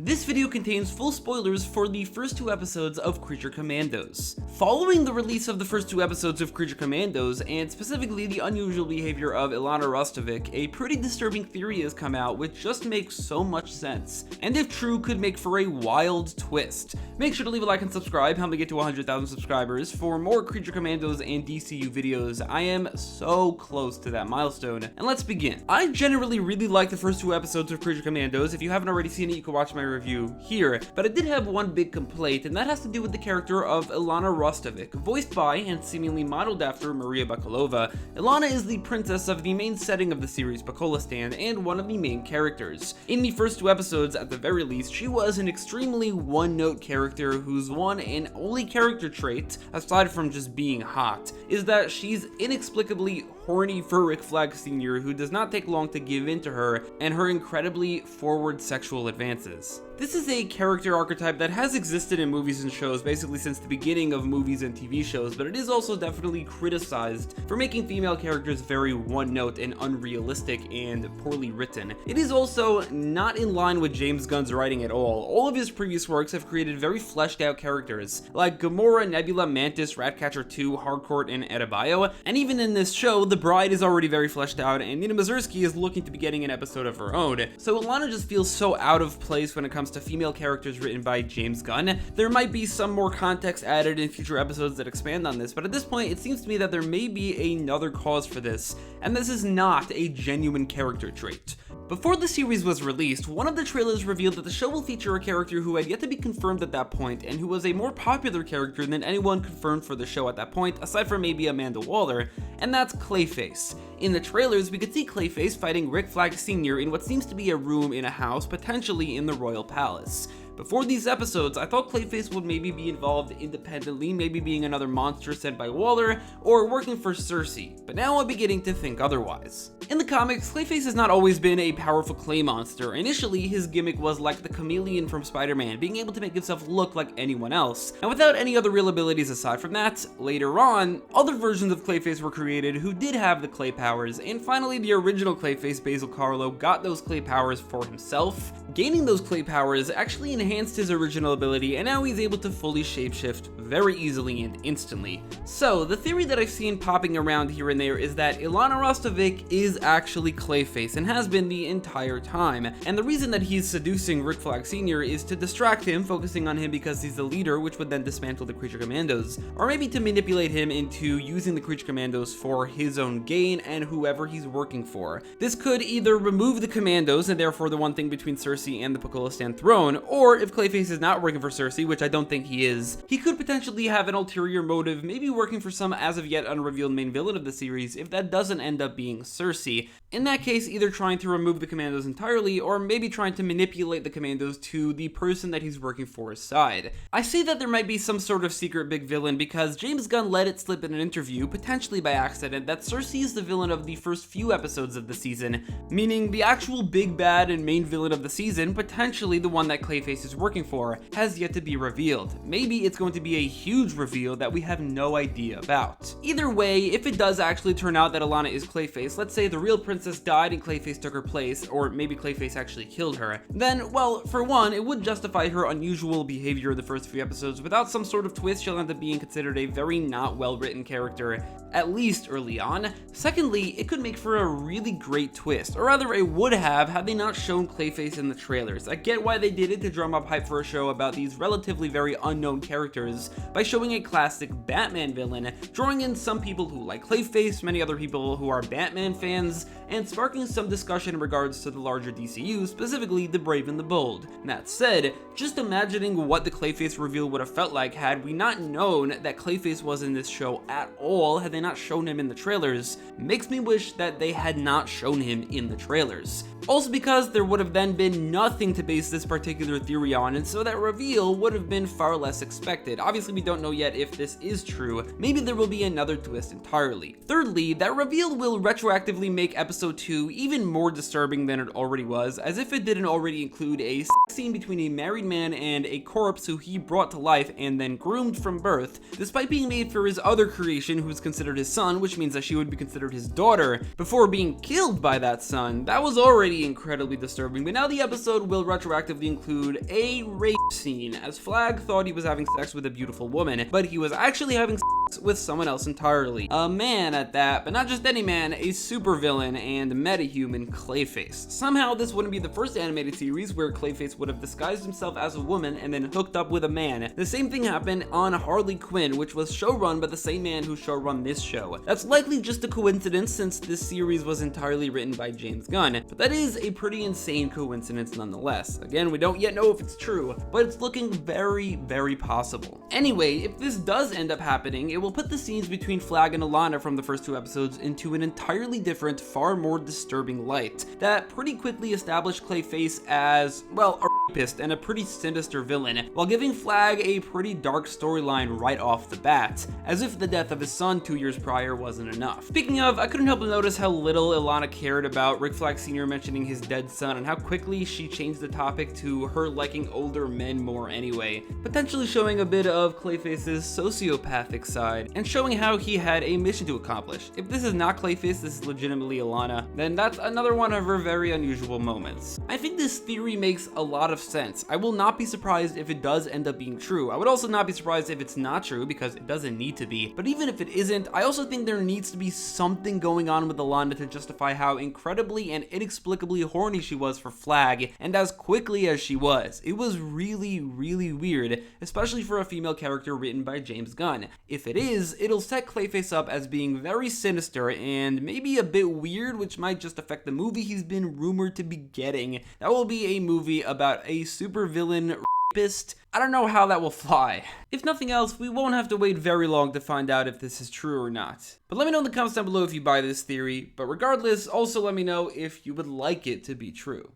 This video contains full spoilers for the first two episodes of Creature Commandos. Following the release of the first two episodes of Creature Commandos, and specifically the unusual behavior of Illana Rostovic, a pretty disturbing theory has come out which just makes so much sense, and if true could make for a wild twist. Make sure to leave a like and subscribe, help me get to 100,000 subscribers for more Creature Commandos and DCU videos. I am so close to that milestone, and let's begin. I generally really like the first two episodes of Creature Commandos. If you haven't already seen it, you can watch my review here, but I did have one big complaint, and that has to do with the character of Illana Rostovic. Voiced by and seemingly modeled after Maria Bakalova, Illana is the princess of the main setting of the series, Bakolistan, and one of the main characters. In the first two episodes, at the very least, she was an extremely one-note character whose one and only character trait, aside from just being hot, is that she's inexplicably horny for Rick Flag Sr., who does not take long to give in to her and her incredibly forward sexual advances. This is a character archetype that has existed in movies and shows basically since the beginning of movies and TV shows, but it is also definitely criticized for making female characters very one-note and unrealistic and poorly written. It is also not in line with James Gunn's writing at all. All of his previous works have created very fleshed out characters, like Gamora, Nebula, Mantis, Ratcatcher 2, Harcourt, and Adebayo, and even in this show, the Bride is already very fleshed out, and Nina Mazursky is looking to be getting an episode of her own. So Illana just feels so out of place when it comes to female characters written by James Gunn. There might be some more context added in future episodes that expand on this, but at this point it seems to me that there may be another cause for this, and this is not a genuine character trait. Before the series was released, one of the trailers revealed that the show will feature a character who had yet to be confirmed at that point, and who was a more popular character than anyone confirmed for the show at that point, aside from maybe Amanda Waller, and that's Clayface. In the trailers, we could see Clayface fighting Rick Flag Sr. in what seems to be a room in a house, potentially in the Royal Palace. Before these episodes, I thought Clayface would maybe be involved independently, maybe being another monster sent by Waller, or working for Cersei, but now I'm beginning to think otherwise. In the comics, Clayface has not always been a powerful clay monster. Initially, his gimmick was like the chameleon from Spider-Man, being able to make himself look like anyone else, and without any other real abilities aside from that. Later on, other versions of Clayface were created who did have the clay powers, and finally the original Clayface, Basil Carlo, got those clay powers for himself. Gaining those clay powers actually enhanced his original ability, and now he's able to fully shapeshift very easily and instantly. So, the theory that I've seen popping around here and there is that Illana Rostovic is actually Clayface, and has been the entire time, and the reason that he's seducing Rick Flag Sr. is to distract him, focusing on him because he's the leader, which would then dismantle the Creature Commandos, or maybe to manipulate him into using the Creature Commandos for his own gain and whoever he's working for. This could either remove the Commandos, and therefore the one thing between Cersei and the Bakolistan throne, or if Clayface is not working for Cersei, which I don't think he is, he could potentially have an ulterior motive, maybe working for some as of yet unrevealed main villain of the series if that doesn't end up being Cersei. In that case, either trying to remove the Commandos entirely, or maybe trying to manipulate the Commandos to the person that he's working for's side. I say that there might be some sort of secret big villain because James Gunn let it slip in an interview, potentially by accident, that Cersei is the villain of the first few episodes of the season, meaning the actual big bad and main villain of the season, potentially the one that Clayface is working for, has yet to be revealed. Maybe it's going to be a huge reveal that we have no idea about. Either way, if it does actually turn out that Illana is Clayface, let's say the real princess died and Clayface took her place, or maybe Clayface actually killed her, then, well, for one, it would justify her unusual behavior in the first few episodes. Without some sort of twist, she'll end up being considered a very not well-written character, at least early on. Secondly, it could make for a really great twist, or rather it would have had they not shown Clayface in the trailers. I get why they did it to drum up hype for a show about these relatively very unknown characters by showing a classic Batman villain, drawing in some people who like Clayface, many other people who are Batman fans, and sparking some discussion in regards to the larger DCU, specifically the Brave and the Bold. That said, just imagining what the Clayface reveal would have felt like had we not known that Clayface was in this show at all, had they not shown him in the trailers, makes me wish that they had not shown him in the trailers. Also because there would have then been nothing to base this particular theory theory on, and so that reveal would have been far less expected. Obviously, we don't know yet if this is true. Maybe there will be another twist entirely. Thirdly, that reveal will retroactively make episode 2 even more disturbing than it already was, as if it didn't already include a scene between a married man and a corpse who he brought to life and then groomed from birth, despite being made for his other creation who was considered his son, which means that she would be considered his daughter, before being killed by that son. That was already incredibly disturbing, but now the episode will retroactively include a rape scene, as Flag thought he was having sex with a beautiful woman, but he was actually having sex with someone else entirely. A man at that, but not just any man, a supervillain and metahuman Clayface. Somehow this wouldn't be the first animated series where Clayface would have disguised himself as a woman and then hooked up with a man. The same thing happened on Harley Quinn, which was showrun by the same man who showrun this show. That's likely just a coincidence since this series was entirely written by James Gunn, but that is a pretty insane coincidence nonetheless. Again, we don't yet know if it's true, but it's looking very, very possible. Anyway, if this does end up happening, it will put the scenes between Flag and Illana from the first 2 episodes into an entirely different, far more disturbing light that pretty quickly established Clayface as, well, a rapist and a pretty sinister villain, while giving Flag a pretty dark storyline right off the bat, as if the death of his son 2 years prior wasn't enough. Speaking of, I couldn't help but notice how little Illana cared about Rick Flag Sr. mentioning his dead son and how quickly she changed the topic to her liking older men more anyway, potentially showing a bit of Clayface's sociopathic side and showing how he had a mission to accomplish. If this is not Clayface, this is legitimately Illana, then that's another one of her very unusual moments. I think this theory makes a lot of sense. I will not be surprised if it does end up being true. I would also not be surprised if it's not true, because it doesn't need to be. But even if it isn't, I also think there needs to be something going on with Illana to justify how incredibly and inexplicably horny she was for Flag, and as quickly as she was. It was really, really weird, especially for a female character written by James Gunn. If it is, it'll set Clayface up as being very sinister and maybe a bit weird, which might just affect the movie he's been rumored to be getting. That will be a movie about a supervillain rapist. I don't know how that will fly. If nothing else, we won't have to wait very long to find out if this is true or not. But let me know in the comments down below if you buy this theory, but regardless, also let me know if you would like it to be true.